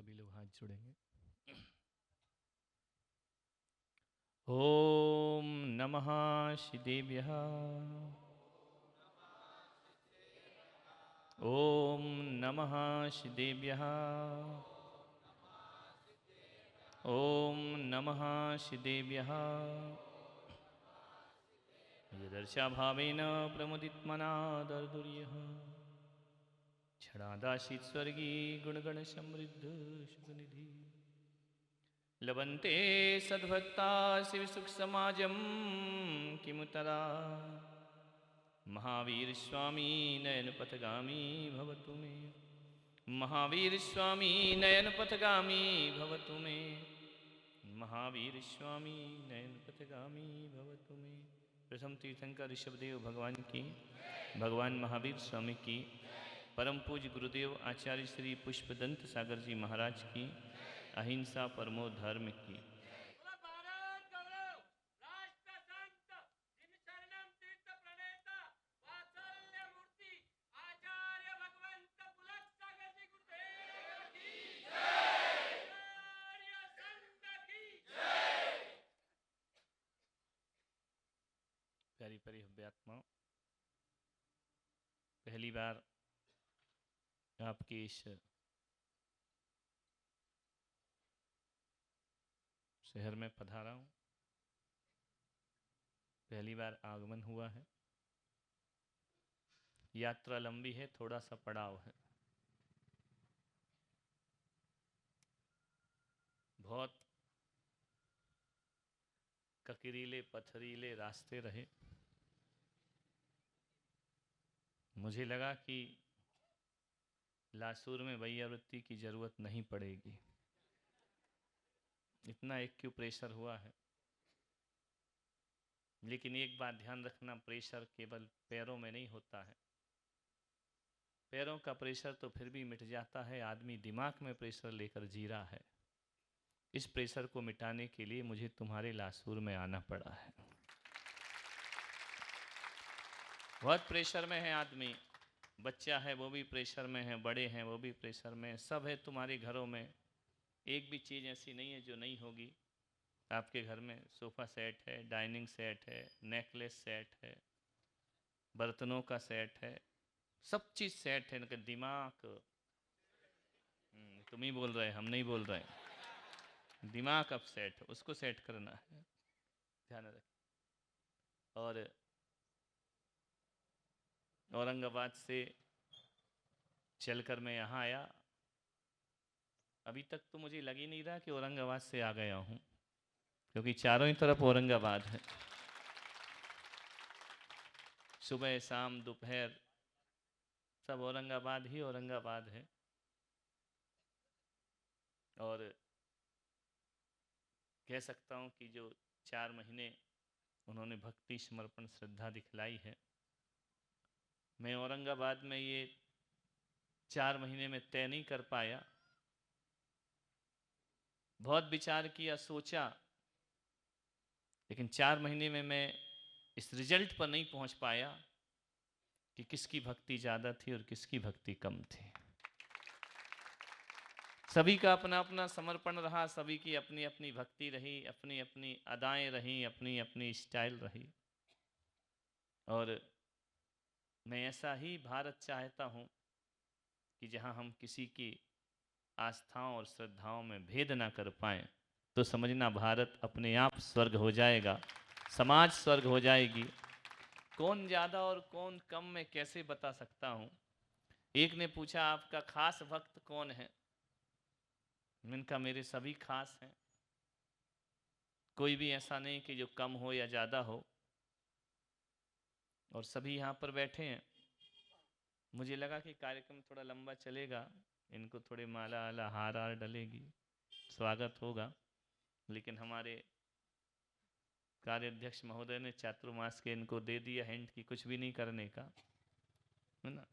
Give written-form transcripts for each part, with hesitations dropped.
सभी लोग हाथ जोड़ेंगे। ओम नमः श्रीदेव्यः। ओम नमः श्रीदेव्यः। ओम नमः श्रीदेव्यः। यदर्शाभावेन प्रमुदितमनादर्दुर्यः क्षणादासीत् स्वर्गी गुणगणसमृद्ध सुखनिधि लभन्ते सद्भक्ता शिवसुखसमाजं किमुतरा महावीर स्वामी नयनपथगामी भवतु मे। महावीर स्वामी नयनपथगामी भवतु मे। महावीर स्वामी नयनपथगामी भवतु मे। प्रथम तीर्थंकर ऋषभदेव भगवान की, भगवान महावीर स्वामी की, परम पूज्य गुरुदेव आचार्य श्री पुष्पदंत सागर जी महाराज की, अहिंसा परमो धर्म की। प्यारी प्यारी हव्यात्मा, पहली बार आपके इस शहर में पधारा हूँ। पहली बार आगमन हुआ है। यात्रा लंबी है, थोड़ा सा पड़ाव है। बहुत ककीरीले पथरीले रास्ते रहे। मुझे लगा कि लासूर में वैयावृत्ति की जरूरत नहीं पड़ेगी, इतना एक्यूप्रेशर हुआ है। लेकिन एक बात ध्यान रखना, प्रेशर केवल पैरों में नहीं होता है। पैरों का प्रेशर तो फिर भी मिट जाता है, आदमी दिमाग में प्रेशर लेकर जी रहा है। इस प्रेशर को मिटाने के लिए मुझे तुम्हारे लासूर में आना पड़ा है। बहुत प्रेशर में है आदमी, बच्चा है वो भी प्रेशर में है, बड़े हैं वो भी प्रेशर में, सब है तुम्हारे घरों में। एक भी चीज़ ऐसी नहीं है जो नहीं होगी। आपके घर में सोफ़ा सेट है, डाइनिंग सेट है, नेकलेस सेट है, बर्तनों का सेट है, सब चीज़ सेट है। इनका दिमाग, तुम ही बोल रहे, हम नहीं बोल रहे। दिमाग अब सेट है, उसको सेट करना है, ध्यान रखें। और औरंगाबाद से चलकर मैं यहाँ आया। अभी तक तो मुझे लग ही नहीं रहा कि औरंगाबाद से आ गया हूँ, क्योंकि चारों ही तरफ औरंगाबाद है। सुबह शाम दोपहर सब औरंगाबाद ही औरंगाबाद है। और कह सकता हूँ कि जो 4 महीने उन्होंने भक्ति समर्पण श्रद्धा दिखलाई है, मैं औरंगाबाद में ये 4 महीने में तय नहीं कर पाया। बहुत विचार किया, सोचा, लेकिन 4 महीने में मैं इस रिजल्ट पर नहीं पहुंच पाया कि किसकी भक्ति ज़्यादा थी और किसकी भक्ति कम थी। सभी का अपना अपना समर्पण रहा, सभी की अपनी अपनी भक्ति रही, अपनी अपनी अदाएं रही, अपनी अपनी स्टाइल रही। और मैं ऐसा ही भारत चाहता हूँ कि जहाँ हम किसी की आस्थाओं और श्रद्धाओं में भेद ना कर पाएं, तो समझना भारत अपने आप स्वर्ग हो जाएगा, समाज स्वर्ग हो जाएगी। कौन ज़्यादा और कौन कम मैं कैसे बता सकता हूँ। एक ने पूछा आपका खास भक्त कौन है। मैंने कहा मेरे सभी खास हैं, कोई भी ऐसा नहीं कि जो कम हो या ज़्यादा हो, और सभी यहाँ पर बैठे हैं। मुझे लगा कि कार्यक्रम थोड़ा लंबा चलेगा, इनको थोड़े माला आला हार हार डलेगी, स्वागत होगा। लेकिन हमारे कार्याध्यक्ष महोदय ने चातुर्मास के इनको दे दिया हिंट कि कुछ भी नहीं करने का, है ना।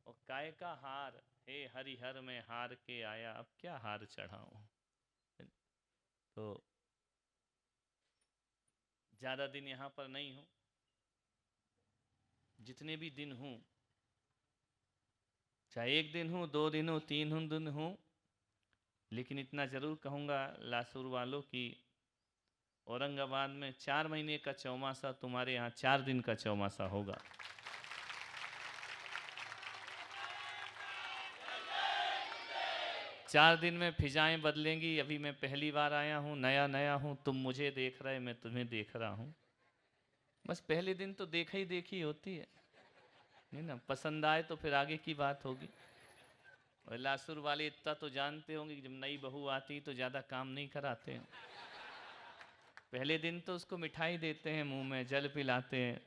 और काय का हार, हे हरिहर में हार के आया, अब क्या हार चढ़ाऊं। तो ज़्यादा दिन यहाँ पर नहीं हूँ, जितने भी दिन हूँ, चाहे 1 दिन हूँ, 2 दिन हूँ, 3 दिन हूँ, लेकिन इतना ज़रूर कहूँगा लासूर वालों की औरंगाबाद में 4 महीने का चौमासा तुम्हारे यहाँ 4 दिन का चौमासा होगा। चार दिन में फिजाएं बदलेंगी। अभी मैं पहली बार आया हूँ, नया नया हूँ, तुम मुझे देख रहे, मैं तुम्हें देख रहा हूँ। बस पहले दिन तो देखा ही देखी होती है, नहीं ना? पसंद आए तो फिर आगे की बात होगी। और लासुर वाले इतना तो जानते होंगे कि जब नई बहू आती तो ज़्यादा काम नहीं कराते हैं। पहले दिन तो उसको मिठाई देते हैं, मुंह में जल पिलाते हैं,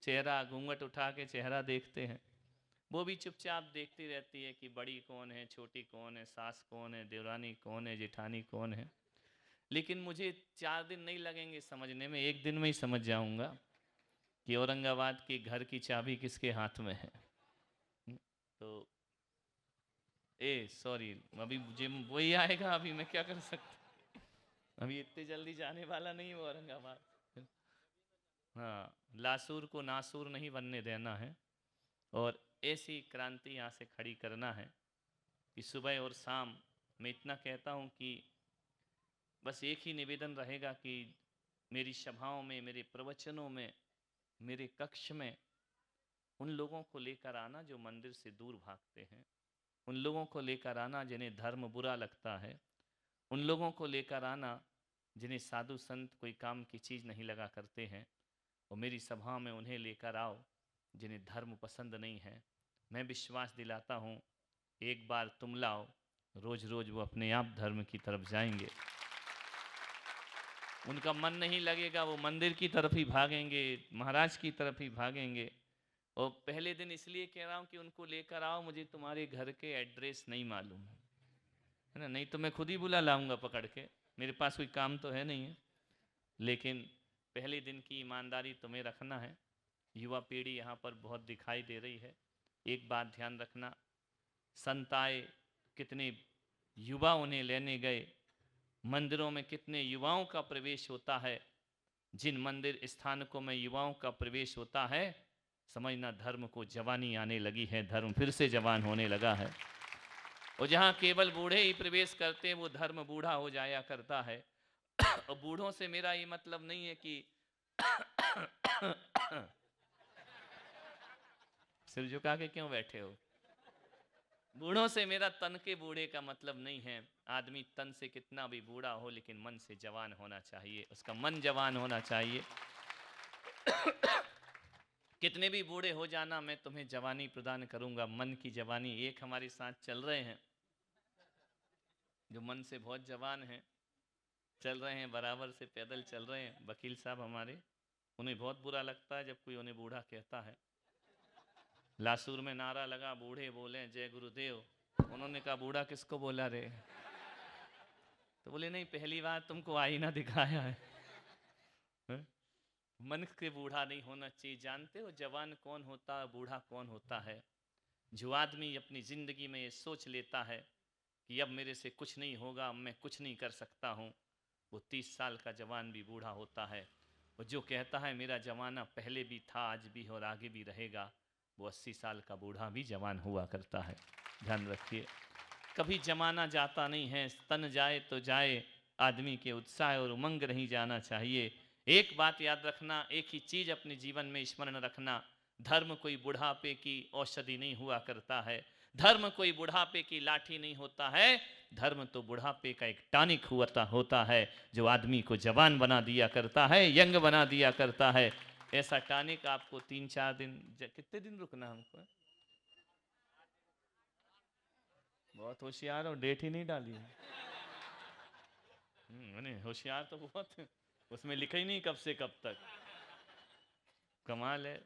चेहरा घूंघट उठा के चेहरा देखते हैं। वो भी चुपचाप देखती रहती है कि बड़ी कौन है, छोटी कौन है, सास कौन है, देवरानी कौन है, जेठानी कौन है। लेकिन मुझे 4 दिन नहीं लगेंगे समझने में, एक दिन में ही समझ जाऊंगा कि औरंगाबाद के घर की चाबी किसके हाथ में है। तो सॉरी, अभी मुझे वही आएगा, अभी मैं क्या कर सकता, अभी इतने जल्दी जाने वाला नहीं हूँ औरंगाबाद। हाँ, लासूर को नासूर नहीं बनने देना है और ऐसी क्रांति यहाँ से खड़ी करना है कि सुबह और शाम मैं इतना कहता हूँ कि बस एक ही निवेदन रहेगा कि मेरी सभाओं में, मेरे प्रवचनों में, मेरे कक्ष में उन लोगों को लेकर आना जो मंदिर से दूर भागते हैं, उन लोगों को लेकर आना जिन्हें धर्म बुरा लगता है, उन लोगों को लेकर आना जिन्हें साधु संत कोई काम की चीज़ नहीं लगा करते हैं, और मेरी सभा में उन्हें लेकर आओ जिन्हें धर्म पसंद नहीं है। मैं विश्वास दिलाता हूँ, एक बार तुम लाओ, रोज रोज वो अपने आप धर्म की तरफ जाएंगे। उनका मन नहीं लगेगा, वो मंदिर की तरफ ही भागेंगे, महाराज की तरफ ही भागेंगे। और पहले दिन इसलिए कह रहा हूँ कि उनको लेकर आओ, मुझे तुम्हारे घर के एड्रेस नहीं मालूम है ना, नहीं तो मैं खुद ही बुला लाऊंगा पकड़ के, मेरे पास कोई काम तो है नहीं है। लेकिन पहले दिन की ईमानदारी तुम्हें रखना है। युवा पीढ़ी यहाँ पर बहुत दिखाई दे रही है। एक बात ध्यान रखना, संत आए, कितने युवा उन्हें लेने गए, मंदिरों में कितने युवाओं का प्रवेश होता है। जिन मंदिर स्थानकों में युवाओं का प्रवेश होता है, समझना धर्म को जवानी आने लगी है, धर्म फिर से जवान होने लगा है। और जहाँ केवल बूढ़े ही प्रवेश करते हैं, वो धर्म बूढ़ा हो जाया करता है। और बूढ़ों से मेरा ये मतलब नहीं है कि सिर झुका के क्यों बैठे हो। बूढ़ों से मेरा तन के बूढ़े का मतलब नहीं है। आदमी तन से कितना भी बूढ़ा हो, लेकिन मन से जवान होना चाहिए, उसका मन जवान होना चाहिए। कितने भी बूढ़े हो जाना, मैं तुम्हें जवानी प्रदान करूंगा, मन की जवानी। एक हमारे साथ चल रहे हैं जो मन से बहुत जवान हैं, चल रहे हैं, बराबर से पैदल चल रहे हैं, वकील साहब हमारे। उन्हें बहुत बुरा लगता है जब कोई उन्हें बूढ़ा कहता है। लासूर में नारा लगा, बूढ़े बोले जय गुरुदेव। उन्होंने कहा बूढ़ा किसको बोला रे? तो बोले नहीं, पहली बार तुमको आईना दिखाया है। मन के बूढ़ा नहीं होना चाहिए। जानते हो जवान कौन होता है, बूढ़ा कौन होता है? जो आदमी अपनी ज़िंदगी में ये सोच लेता है कि अब मेरे से कुछ नहीं होगा, अब मैं कुछ नहीं कर सकता हूँ, वो 30 साल का जवान भी बूढ़ा होता है। और जो कहता है मेरा जमाना पहले भी था, आज भी और आगे भी रहेगा, वो 80 साल का बूढ़ा भी जवान हुआ करता है। ध्यान रखिए, कभी जमाना जाता नहीं है, तन जाए तो जाए, आदमी के उत्साह और उमंग नहीं जाना चाहिए। एक बात याद रखना, एक ही चीज़ अपने जीवन में स्मरण रखना, धर्म कोई बुढ़ापे की औषधि नहीं हुआ करता है, धर्म कोई बुढ़ापे की लाठी नहीं होता है, धर्म तो बुढ़ापे का एक टॉनिक होता है जो आदमी को जवान बना दिया करता है, यंग बना दिया करता है। ऐसा टॉनिक आपको 3-4 दिन, कितने दिन रुकना हमको? बहुत होशियार हो, डेट ही नहीं डाली। मैंने होशियार तो बहुत, उसमें लिखा ही नहीं कब से कब तक। कमाल है।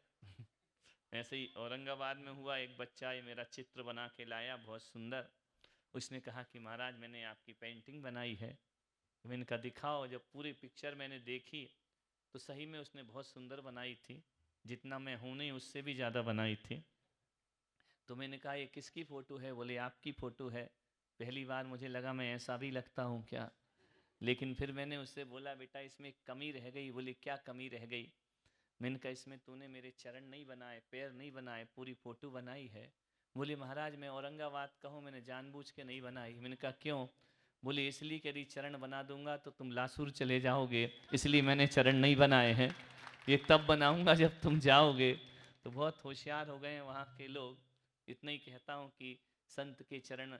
ऐसे ही औरंगाबाद में हुआ, एक बच्चा ये मेरा चित्र बना के लाया, बहुत सुंदर। उसने कहा कि महाराज मैंने आपकी पेंटिंग बनाई है। तो मैंने कहा दिखाओ। जब पूरी पिक्चर मैंने देखी तो सही में उसने बहुत सुंदर बनाई थी, जितना मैं हूँ नहीं उससे भी ज़्यादा बनाई थी। तो मैंने कहा ये किसकी फ़ोटो है? बोले आपकी फ़ोटो है। पहली बार मुझे लगा मैं ऐसा भी लगता हूँ क्या, लेकिन फिर मैंने उससे बोला बेटा इसमें एक कमी रह गई। बोले क्या कमी रह गई? मैंने कहा इसमें तूने मेरे चरण नहीं बनाए, पैर नहीं बनाए, पूरी फ़ोटो बनाई है। बोले महाराज मैं औरंगाबाद का हूँ, मैंने जानबूझ के नहीं बनाई। मैंने कहा क्यों? बोले इसलिए कि यदि चरण बना दूंगा तो तुम लासूर चले जाओगे, इसलिए मैंने चरण नहीं बनाए हैं, ये तब बनाऊंगा जब तुम जाओगे। तो बहुत होशियार हो गए हैं वहाँ के लोग। इतना ही कहता हूँ कि संत के चरण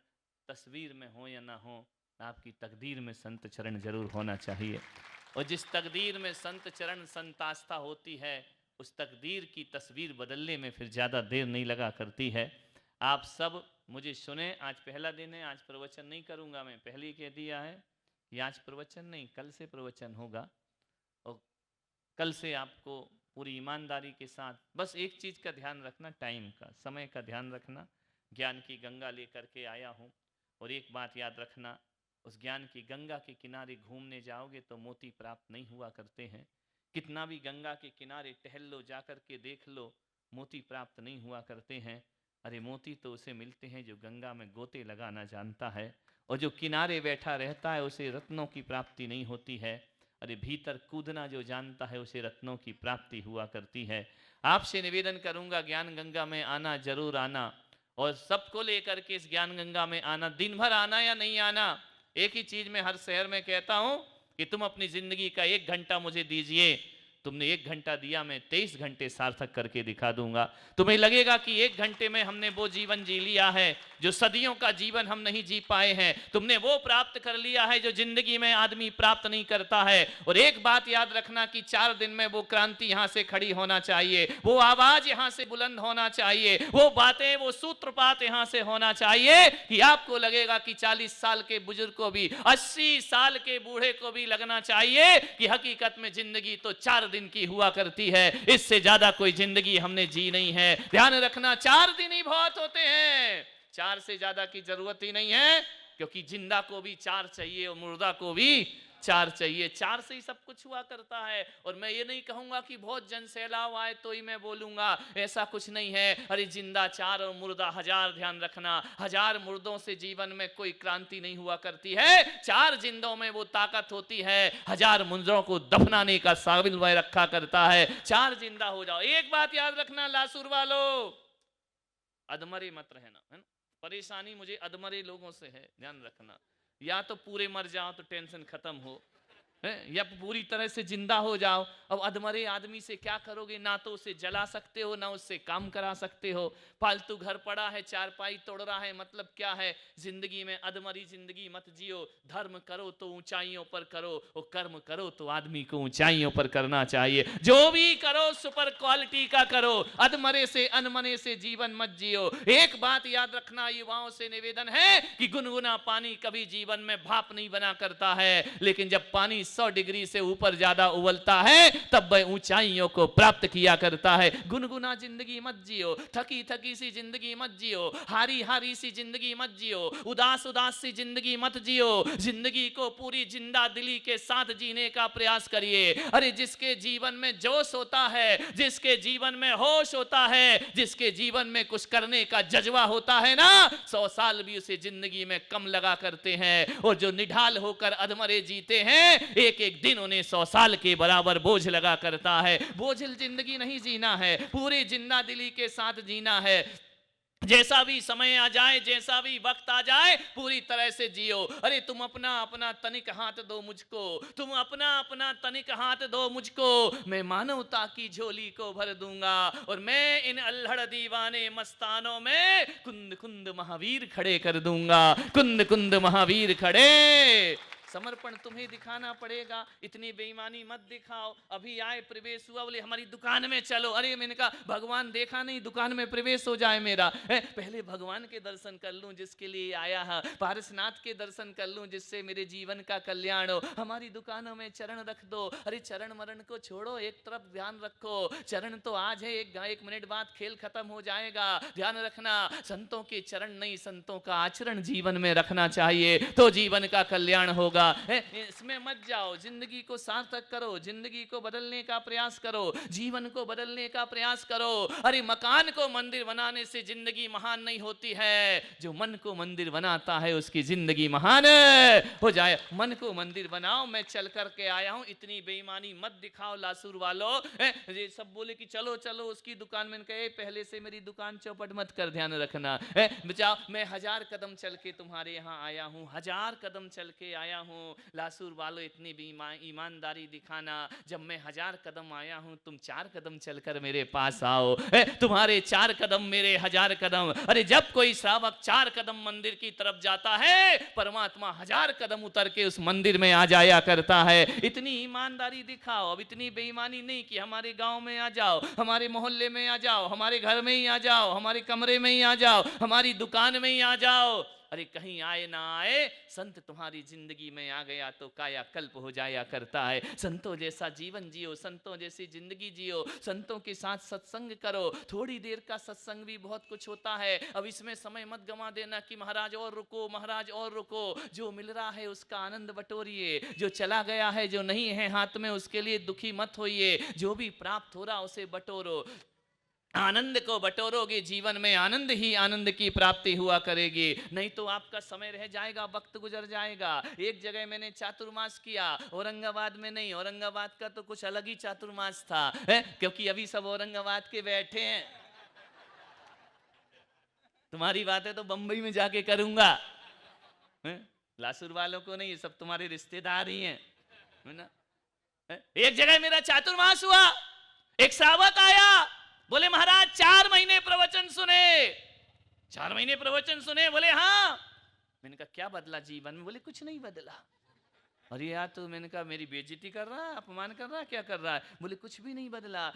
तस्वीर में हो या ना हो, आपकी तकदीर में संत चरण जरूर होना चाहिए। और जिस तकदीर में संत चरण संतास्था होती है, उस तकदीर की तस्वीर बदलने में फिर ज़्यादा देर नहीं लगा करती है। आप सब मुझे सुने, आज पहला दिन है, आज प्रवचन नहीं करूँगा मैं, पहले ही कह दिया है कि आज प्रवचन नहीं, कल से प्रवचन होगा। और कल से आपको पूरी ईमानदारी के साथ बस एक चीज़ का ध्यान रखना, टाइम का, समय का ध्यान रखना। ज्ञान की गंगा लेकर के आया हूँ, और एक बात याद रखना, उस ज्ञान की गंगा के किनारे घूमने जाओगे तो मोती प्राप्त नहीं हुआ करते हैं। कितना भी गंगा के किनारे टहल लो, जा कर के देख लो, मोती प्राप्त नहीं हुआ करते हैं। अरे मोती तो उसे मिलते हैं जो गंगा में गोते लगाना जानता है, और जो किनारे बैठा रहता है उसे रत्नों की प्राप्ति नहीं होती है। अरे भीतर कूदना जो जानता है उसे रत्नों की प्राप्ति हुआ करती है। आपसे निवेदन करूंगा, ज्ञान गंगा में आना, जरूर आना, और सबको लेकर के इस ज्ञान गंगा में आना। दिन भर आना या नहीं आना, एक ही चीज मैं हर शहर में कहता हूं कि तुम अपनी जिंदगी का 1 घंटा मुझे दीजिए। तुमने 1 घंटा दिया, मैं 23 घंटे सार्थक करके दिखा दूंगा। तुम्हें लगेगा कि 1 घंटे में हमने वो जीवन जी लिया है जो सदियों का जीवन हम नहीं जी पाए हैं। तुमने वो प्राप्त कर लिया है जो जिंदगी में आदमी प्राप्त नहीं करता है। और एक बात याद रखना कि 4 दिन में वो क्रांति यहां से खड़ी होना चाहिए, वो आवाज यहां से बुलंद होना चाहिए, वो बातें, वो सूत्रपात यहां से होना चाहिए कि आपको लगेगा कि 40 साल के बुजुर्ग को भी, 80 साल के बूढ़े को भी लगना चाहिए कि हकीकत में जिंदगी तो 4 दिन की हुआ करती है, इससे ज्यादा कोई जिंदगी हमने जी नहीं है। ध्यान रखना, 4 दिन ही बहुत होते हैं, 4 से ज्यादा की जरूरत ही नहीं है, क्योंकि जिंदा को भी 4 चाहिए और मुर्दा को भी 4 चाहिए। 4 से ही सब कुछ हुआ करता है। और मैं ये नहीं कहूंगा कि बहुत जन सैलाब आए तो ही मैं बोलूंगा, ऐसा कुछ नहीं है। अरे जिंदा 4 और मुर्दा 1000, ध्यान रखना, 1000 मुर्दों से जीवन में कोई क्रांति नहीं हुआ करती है। 4 जिंदों में वो ताकत होती है, 1000 मुर्दों को दफनाने का साबिल वह रखा करता है। 4 जिंदा हो जाओ। एक बात याद रखना लासूर वालों, अधमरे मत रहना, है ना। परेशानी मुझे अधमरे लोगों से है, ध्यान रखना। या तो पूरे मर जाओ तो टेंशन खत्म हो, या पूरी तरह से जिंदा हो जाओ। अब अधमरे आदमी से क्या करोगे, ना तो उसे जला सकते हो, ना उससे काम करा सकते हो। फालतू घर पड़ा है, चारपाई तोड़ रहा है, मतलब क्या है। जिंदगी में अधमरी जिंदगी मत जियो। धर्म करो तो ऊंचाइयों पर करो, और कर्म करो तो आदमी को ऊंचाइयों पर करना चाहिए। जो भी करो सुपर क्वालिटी का करो, अधमरे से अनमने से जीवन मत जियो। एक बात याद रखना, युवाओं से निवेदन है कि गुनगुना पानी कभी जीवन में भाप नहीं बना करता है, लेकिन जब पानी 100 डिग्री से ऊपर ज्यादा उबलता है तब वह ऊंचाइयों को प्राप्त किया करता है। गुनगुना जिंदगी मत जियो, थकी थकी सी जिंदगी मत जियो, हारी हारी सी जिंदगी मत जियो, उदास उदास सी जिंदगी मत जियो। जिंदगी को पूरी जिंदा दिली के साथ जीने का प्रयास करिए। अरे जिसके जीवन में जोश होता है, जिसके जीवन में होश होता है, जिसके जीवन में कुछ करने का जज्बा होता है ना, 100 साल भी उसे जिंदगी में कम लगा करते हैं। और जो निढाल होकर अधमरे जीते हैं, एक एक दिन उन्हें 100 साल के बराबर बोझ लगा करता है। बोझिल जिंदगी नहीं जीना है, पूरी जिंदा दिली के साथ जीना है। जैसा भी समय आ जाए, जैसा भी वक्त आ जाए, पूरी तरह से जियो। अरे तुम अपना अपना तनिक हाथ दो मुझको, तुम अपना अपना तनिक हाथ दो मुझको, मैं मानवता की झोली को भर दूंगा। और मैं इन अल्हड़ दीवाने मस्तानों में कुंद कुंद महावीर खड़े कर दूंगा, कुंद कुंद महावीर खड़े। समर्पण तुम्हें दिखाना पड़ेगा, इतनी बेईमानी मत दिखाओ। अभी आए, प्रवेश हुआ, बोले हमारी दुकान में चलो। अरे मैंने कहा भगवान देखा नहीं, दुकान में प्रवेश हो जाए मेरा। पहले भगवान के दर्शन कर लूं जिसके लिए आया है, पारसनाथ के दर्शन कर लूं जिससे मेरे जीवन का कल्याण हो। हमारी दुकानों में चरण रख दो। अरे चरण मरण को छोड़ो, एक तरफ ध्यान रखो। चरण तो आज है, 1 मिनट बाद खेल खत्म हो जाएगा। ध्यान रखना, संतों के चरण नहीं, संतों का आचरण जीवन में रखना चाहिए, तो जीवन का कल्याण होगा। होगा। इसमें मत जाओ, जिंदगी को सार्थक करो, जिंदगी को बदलने का प्रयास करो, जीवन को बदलने का प्रयास करो। अरे मकान को मंदिर बनाने से जिंदगी महान नहीं होती है, जो मन को मंदिर बनाता है उसकी जिंदगी महान हो जाए। मन को मंदिर बनाओ। मैं चल करके आया हूं, इतनी बेईमानी मत दिखाओ लासूर वालों। ये सब बोले कि चलो चलो उसकी दुकान में, कहे पहले से मेरी दुकान चौपट मत कर, ध्यान रखना। बचाओ, मैं 1000 कदम चल के तुम्हारे यहाँ आया हूँ, 1000 कदम चल के आया हूँ। लासूर वालों इतनी भी ईमानदारी दिखाना, जब मैं 1000 कदम आया हूँ तुम 4 कदम चलकर मेरे पास आओ। तुम्हारे 4 कदम मेरे 1000 कदम। अरे जब कोई श्रावक 4 कदम मंदिर की तरफ जाता है, परमात्मा 1000 कदम उतर के उस मंदिर में आ जाया करता है। इतनी ईमानदारी दिखाओ, अब इतनी बेईमानी नहीं कि हमारे गांव में आ जाओ, हमारे मोहल्ले में आ जाओ, हमारे घर में ही आ जाओ, हमारे कमरे में ही आ जाओ, हमारी दुकान में ही आ जाओ। अरे कहीं आए ना आए, संत तुम्हारी जिंदगी में आ गया तो कायाकल्प हो जाया करता है। संतों जैसा जीवन जियो, संतों जैसी जिंदगी जियो, संतों के साथ सत्संग करो। थोड़ी देर का सत्संग भी बहुत कुछ होता है। अब इसमें समय मत गंवा देना कि महाराज और रुको, महाराज और रुको। जो मिल रहा है उसका आनंद बटोरिए, जो चला गया है, जो नहीं है हाथ में, उसके लिए दुखी मत होइए। जो भी प्राप्त हो रहा उसे बटोरो, आनंद को बटोरोगे, जीवन में आनंद ही आनंद की प्राप्ति हुआ करेगी। नहीं तो आपका समय रह जाएगा, वक्त गुजर जाएगा। एक जगह मैंने चातुर्मास किया, औरंगाबाद में नहीं, औरंगाबाद का तो कुछ अलग ही चातुर्मास था, क्योंकि अभी सब औरंगाबाद के बैठे हैं। तुम्हारी बातें तो बंबई में जाके करूंगा, लासूर वालों को नहीं, सब तुम्हारे रिश्तेदार ही हैं, है ना। एक जगह मेरा चातुर्मास हुआ, एक श्रावक आया, बोले महाराज 4 महीने प्रवचन सुने। 4 महीने प्रवचन सुने? बोले हाँ। मैंने कहा क्या बदला जीवन में? बोले कुछ नहीं बदला। अरे यार, तो मैंने कहा मेरी बेइज्जती कर रहा है, अपमान कर रहा है, क्या कर रहा है? बोले कुछ भी नहीं बदला।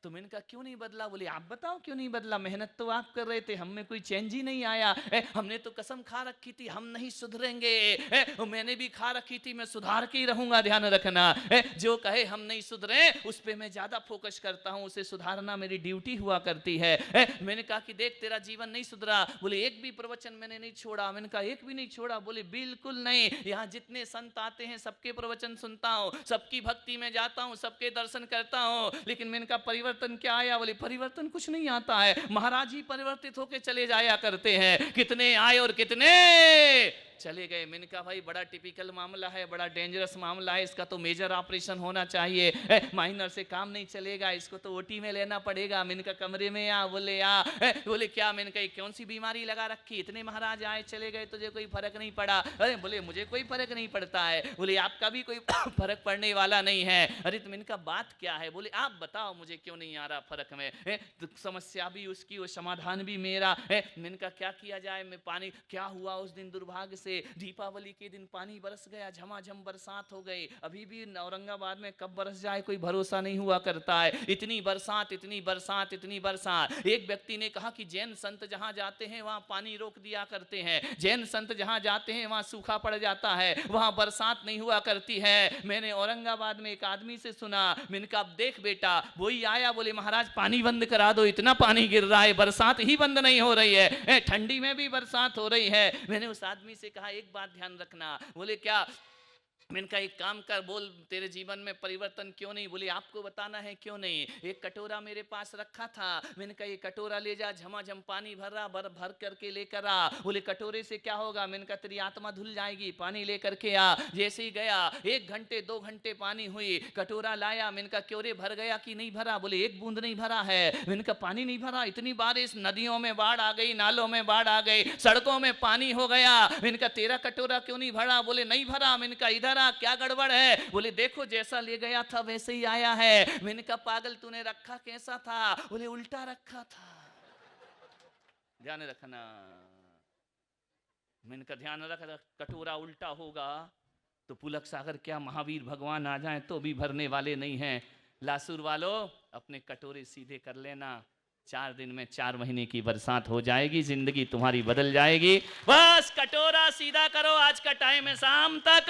तो मैंने कहा क्यों नहीं बदला? बोले आप बताओ क्यों नहीं बदला। मेहनत तो आप कर रहे थे, हम में कोई चेंज ही नहीं आया। हमने तो कसम खा रखी थी हम नहीं सुधरेंगे। मैंने भी खा रखी थी मैं सुधार के ही रहूंगा, ध्यान रखना। जो कहे हम नहीं सुधरे उस पर मैं ज्यादा फोकस करता हूँ, उसे सुधारना मेरी ड्यूटी हुआ करती है। मैंने कहा कि देख तेरा जीवन नहीं सुधरा। बोले एक भी प्रवचन मैंने नहीं छोड़ा। मैंने कहा एक भी नहीं छोड़ा? बोले बिल्कुल नहीं। यहाँ जितने संत आते हैं सबके प्रवचन सुनता हूँ, सबकी भक्ति में जाता हूँ, सबके दर्शन करता हूँ, लेकिन मैंने कहा परिवर्तन क्या आया? बोले परिवर्तन कुछ नहीं आता है, महाराज ही परिवर्तित होके चले जाया करते हैं। कितने आए और कितने चले गए। मैंने कहा भाई बड़ा टिपिकल मामला है, बड़ा डेंजरस मामला है, इसका तो मेजर ऑपरेशन होना चाहिए, माइनर से काम नहीं चलेगा, इसको तो ओटी में लेना पड़ेगा। मैंने कहा कमरे में आ। बोले आ। बोले क्या? मैंने कहा कौन सी बीमारी लगा रखी, इतने महाराज आए चले गए तुझे कोई फर्क नहीं पड़ा? अरे बोले मुझे कोई फर्क नहीं पड़ता है। बोले आपका भी कोई फर्क पड़ने वाला नहीं है। अरे तो मैंने कहा बात क्या है? बोले आप बताओ मुझे क्यों नहीं आ रहा फर्क में। तो समस्या भी उसकी और समाधान भी मेरा। मैंने कहा क्या किया जाए? मैं पानी, क्या हुआ उस दिन दुर्भाग्य से, दीपावली के दिन पानी बरस गया, झमाझम बरसात हो गई। अभी भी औरंगाबाद में कब बरस जाए कोई भरोसा नहीं हुआ करता है। इतनी बरसात, इतनी बरसात, इतनी बरसात। एक व्यक्ति ने कहा कि जैन संत जहां जाते हैं वहां पानी रोक दिया करते हैं, जैन संत जहां जाते हैं वहां सूखा पड़ जाता है, वहां बरसात नहीं हुआ करती है। मैंने औरंगाबाद में एक आदमी से सुना। मैंने कहा देख बेटा, वही आया, बोले महाराज पानी बंद करा दो, इतना पानी गिर रहा है, बरसात ही बंद नहीं हो रही है, ठंडी में भी बरसात हो रही है। मैंने उस आदमी से कहा एक बात ध्यान रखना। बोले क्या? मैंने कहा एक काम कर, बोल तेरे जीवन में परिवर्तन क्यों नहीं? बोले आपको बताना है क्यों नहीं। एक कटोरा मेरे पास रखा था, मैंने कहा ये कटोरा ले जा, झमाझम पानी भर रहा, भर करके लेकर आ। बोले कटोरे से क्या होगा? मैंने कहा तेरी आत्मा धुल जाएगी, पानी लेकर के आ। जैसे ही गया 1 घंटे 2 घंटे पानी हुई, कटोरा लाया। मैंने कहा क्यों रे, भर गया कि नहीं भरा? बोले एक बूंद नहीं भरा है। मैंने कहा पानी नहीं भरा? इतनी बारिश, नदियों में बाढ़ आ गई, नालों में बाढ़ आ गई, सड़कों में पानी हो गया। मैंने कहा तेरा कटोरा क्यों नहीं भरा? बोले नहीं भरा। मैंने कहा इधर क्या गड़बड़ है? बोले देखो जैसा ले गया था वैसे ही आया है। मैंने कहा पागल तूने रखा कैसा था? बोले उल्टा रखा था। ध्यान रखना। मैंने कहा ध्यान रख, कटोरा उल्टा होगा तो पुलक सागर क्या महावीर भगवान आ जाए तो भी भरने वाले नहीं हैं। लासूर वालों अपने कटोरे सीधे कर लेना, 4 दिन में 4 महीने की बरसात हो जाएगी, जिंदगी तुम्हारी बदल जाएगी। बस कटोरा सीधा करो, आज का टाइम है शाम तक,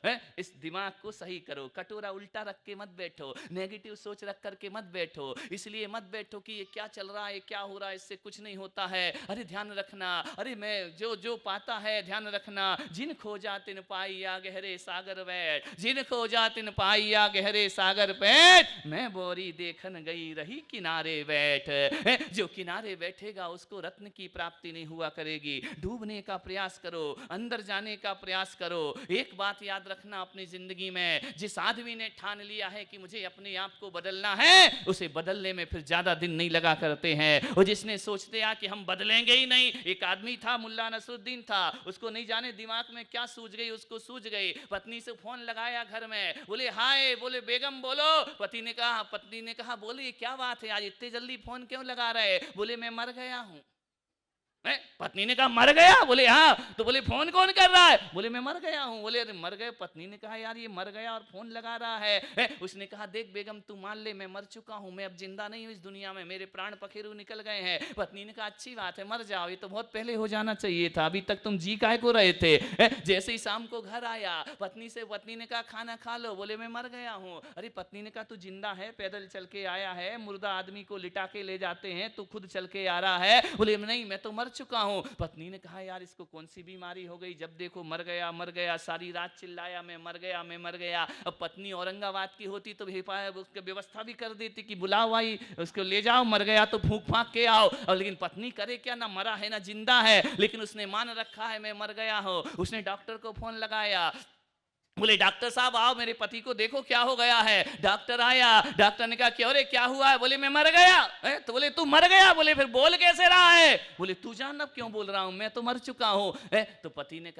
है? इस दिमाग को सही करो, कटोरा उल्टा रख के मत बैठो, नेगेटिव सोच रख करके मत बैठो, इसलिए मत बैठो कि ये क्या चल रहा है, क्या हो रहा है, इससे कुछ नहीं होता है। अरे ध्यान रखना, अरे मैं जो जो पाता है ध्यान रखना, जिन खोजा तिन पाइया गहरे सागर बैठ, जिन खोजा तिन पाइया गहरे सागर बैठ, मैं बोरी देखन गई रही किनारे बैठ। जो किनारे बैठेगा उसको रत्न की प्राप्ति नहीं हुआ करेगी। डूबने का प्रयास करो, अंदर जाने का प्रयास करो। एक बात याद रखना अपनी जिंदगी में, जिस आदमी ने ठान लिया है कि मुझे अपने आप को बदलना है, उसे बदलने में फिर ज्यादा दिन नहीं लगा करते हैं। और जिसने सोचते हैं कि हम बदलेंगे ही नहीं, एक आदमी था मुल्ला नसरुद्दीन था, उसको नहीं जाने दिमाग में क्या सूझ गई, उसको सूझ गई, पत्नी से फोन लगाया घर में, बोले हाय, बोले बेगम बोलो, पत्नी ने कहा बोले क्या बात है आज इतने जल्दी फोन क्यों लगा रहे, बोले मैं मर गया हूं। पत्नी ने कहा मर गया, बोले हाँ, तो बोले फोन कौन कर रहा है, बोले मैं मर गया हूं। बोले अरे मर गए, पत्नी ने कहा यार ये मर गया और फोन लगा रहा है। उसने कहा देख बेगम तू मान ले मैं मर चुका हूं, मैं अब जिंदा नहीं हूं इस दुनिया में, मेरे प्राण पखेरु निकल गए हैं। पत्नी ने कहा अच्छी बात है मर जाओ, ये तो बहुत पहले हो जाना चाहिए था, अभी तक तुम जी काहे को रहे थे। जैसे ही शाम को घर आया पत्नी ने कहा खाना खा लो, बोले मैं मर गया हूं। अरे पत्नी ने कहा तू जिंदा है, पैदल चल के आया है, मुर्दा आदमी को लिटा के ले जाते हैं, तू खुद चल के आ रहा है, बोले नहीं मैं तो मर चुका हूं। पत्नी ने कहा यार इसको कौन सी बीमारी हो गई, जब देखो मर गया मर गया, सारी रात चिल्लाया मैं मर गया मैं मर गया। अब पत्नी औरंगाबाद की होती तो उसकी व्यवस्था भी कर देती कि बुलाओ भाई उसको ले जाओ, मर गया तो फूंक फांक के आओ। और लेकिन पत्नी करे क्या, ना मरा है ना जिंदा है, लेकिन उसने मान रखा है मैं मर गया हूं। उसने डॉक्टर को फोन लगाया, बोले डॉक्टर साहब आओ मेरे पति को देखो क्या हो गया है। डॉक्टर आया, डॉक्टर ने कहा क्यों रे क्या हुआ है, बोले मैं मर गया। तो बोले तू मर गया, बोले फिर बोल कैसे रहा है, बोले तू जान अब क्यों बोल रहा हूं, मैं तो मर चुका हूं। तो पत्नी ने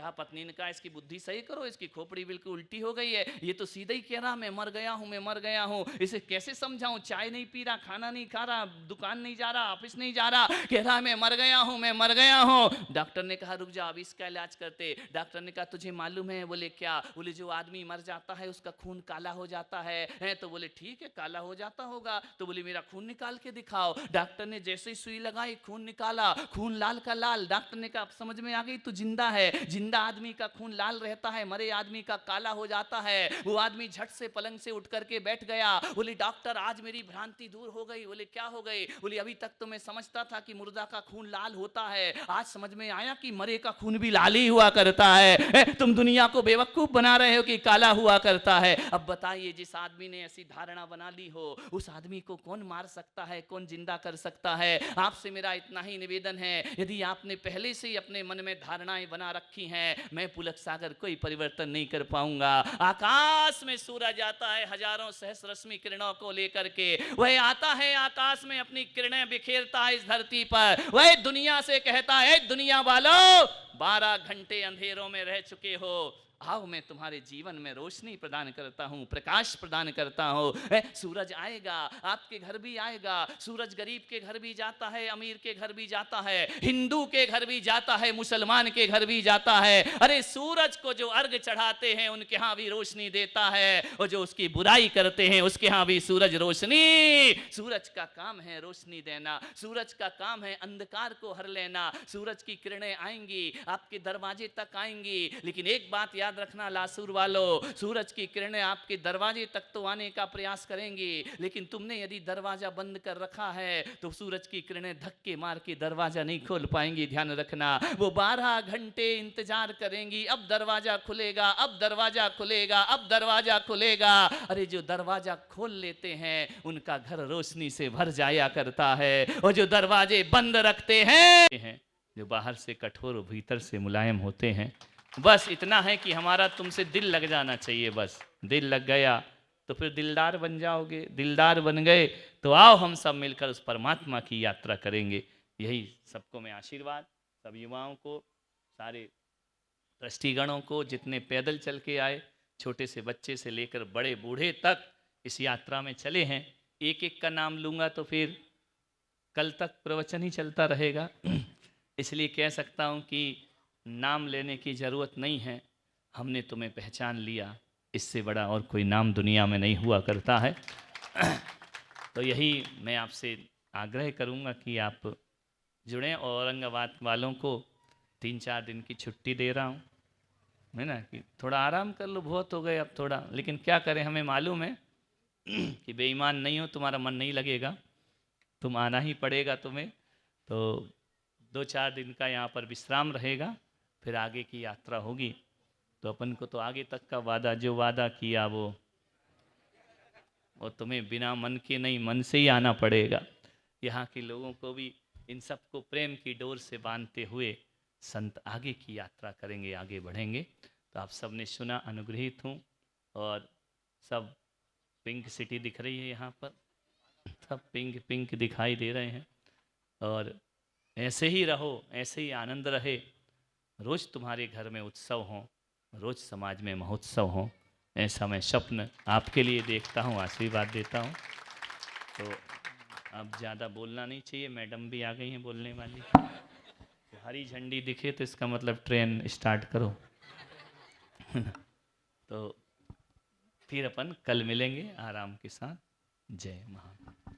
कहा इसकी बुद्धि सही करो, इसकी खोपड़ी बिल्कुल उल्टी हो गई है, ये तो सीधा ही कह रहा मैं मर गया हूं मैं मर गया हूं, इसे कैसे समझाऊं, चाय नहीं पी रहा, खाना नहीं खा रहा, दुकान नहीं जा रहा, ऑफिस नहीं जा रहा, कह रहा मैं मर गया हूं मैं मर गया हूं। डॉक्टर ने कहा रुक जा अभी इसका इलाज करते। डॉक्टर ने कहा तुझे मालूम है, बोले क्या, बोले जो आदमी मर जाता है उसका खून काला हो जाता है। तो बोले ठीक है काला हो जाता होगा, तो बोले मेरा खून निकाल के दिखाओ। डॉक्टर ने जैसे ही सुई लगाई खून निकाला, खून लाल का लाल। डॉक्टर ने कहा समझ में आ गई तू जिंदा है, जिंदा आदमी का खून लाल रहता है, मरे आदमी का काला हो जाता है। वो आदमी झट से पलंग से उठ करके बैठ गया, बोले डॉक्टर आज मेरी भ्रांति दूर हो गई। बोले क्या हो गई, बोले अभी तक तो मैं समझता था कि मुर्दा का खून लाल होता है, आज समझ में आया कि मरे का खून भी लाल ही हुआ करता है। तुम दुनिया को बेवकूफ बना रहे हो कि काला हुआ करता है। अब बताइए जिस आदमी ने ऐसी धारणा बना ली हो, उस आदमी को कौन मार सकता है, कौन जिंदा कर सकता है। आपसे मेरा इतना ही निवेदन है, यदि आपने पहले से ही अपने मन में धारणाएं बना रखी हैं, मैं पुलक सागर कोई परिवर्तन नहीं कर पाऊंगा। आकाश में सूरज आता है हजारों सहस्र रश्मि किरणों को लेकर के, वह आता है आकाश में अपनी किरणें बिखेरता है इस धरती पर, वह दुनिया से कहता है दुनिया वालों 12 घंटे अंधेरों में रह चुके हो, आओ मैं तुम्हारे जीवन में रोशनी प्रदान करता हूं, प्रकाश प्रदान करता हूं। सूरज आएगा, आपके घर भी आएगा। सूरज गरीब के घर भी जाता है, अमीर के घर भी जाता है, हिंदू के घर भी जाता है, मुसलमान के घर भी जाता है। अरे सूरज को जो अर्घ चढ़ाते हैं उनके यहां भी रोशनी देता है, और जो उसकी बुराई करते हैं उसके यहां भी सूरज रोशनी। सूरज का काम है रोशनी देना, सूरज का काम है अंधकार को हर लेना। सूरज की किरणें आएंगी, आपके दरवाजे तक आएंगी, लेकिन एक बात याद रखना लासूर वालों, सूरज की किरणें आपके दरवाजे तक तो आने का प्रयास करेंगी, लेकिन तुमने यदि दरवाजा बंद कर रखा है तो सूरज की किरणें धक्के मार के दरवाजा नहीं खोल पाएंगी। ध्यान रखना, वो 12 घंटे इंतजार करेंगी, अब दरवाजा खुलेगा, अब दरवाजा खुलेगा, अब दरवाजा खुलेगा। अरे जो दरवाजा खोल लेते हैं उनका घर रोशनी से भर जाया करता है, और जो दरवाजे बंद रखते हैं जो बाहर से कठोर भीतर से मुलायम होते हैं। बस इतना है कि हमारा तुमसे दिल लग जाना चाहिए, बस दिल लग गया तो फिर दिलदार बन जाओगे। दिलदार बन गए तो आओ हम सब मिलकर उस परमात्मा की यात्रा करेंगे। यही सबको मैं आशीर्वाद, सब युवाओं को, सारे दृष्टिगणों को, जितने पैदल चल के आए, छोटे से बच्चे से लेकर बड़े बूढ़े तक इस यात्रा में चले हैं। एक एक का नाम लूँगा तो फिर कल तक प्रवचन ही चलता रहेगा, इसलिए कह सकता हूँ कि नाम लेने की ज़रूरत नहीं है, हमने तुम्हें पहचान लिया, इससे बड़ा और कोई नाम दुनिया में नहीं हुआ करता है। तो यही मैं आपसे आग्रह करूँगा कि आप जुड़ें। और औरंगाबाद वालों को 3-4 दिन की छुट्टी दे रहा हूँ, है ना, कि थोड़ा आराम कर लो, बहुत हो गए अब थोड़ा। लेकिन क्या करें, हमें मालूम है कि बेईमान नहीं हो, तुम्हारा मन नहीं लगेगा, तुम आना ही पड़ेगा तुम्हें। तो 2-4 दिन का यहाँ पर विश्राम रहेगा, फिर आगे की यात्रा होगी। तो अपन को तो आगे तक का वादा, जो वादा किया वो तुम्हें बिना मन के नहीं, मन से ही आना पड़ेगा। यहाँ के लोगों को भी, इन सबको प्रेम की डोर से बांधते हुए संत आगे की यात्रा करेंगे, आगे बढ़ेंगे। तो आप सब ने सुना, अनुग्रहित हूँ। और सब पिंक सिटी दिख रही है यहाँ पर, सब पिंक पिंक दिखाई दे रहे हैं। और ऐसे ही रहो, ऐसे ही आनंद रहे, रोज़ तुम्हारे घर में उत्सव हो, रोज़ समाज में महोत्सव हो, ऐसा मैं स्वप्न आपके लिए देखता हूँ, आशीर्वाद देता हूँ। तो अब ज़्यादा बोलना नहीं चाहिए, मैडम भी आ गई हैं बोलने वाली। तो हरी झंडी दिखे तो इसका मतलब ट्रेन स्टार्ट करो। तो फिर अपन कल मिलेंगे आराम के साथ। जय महा।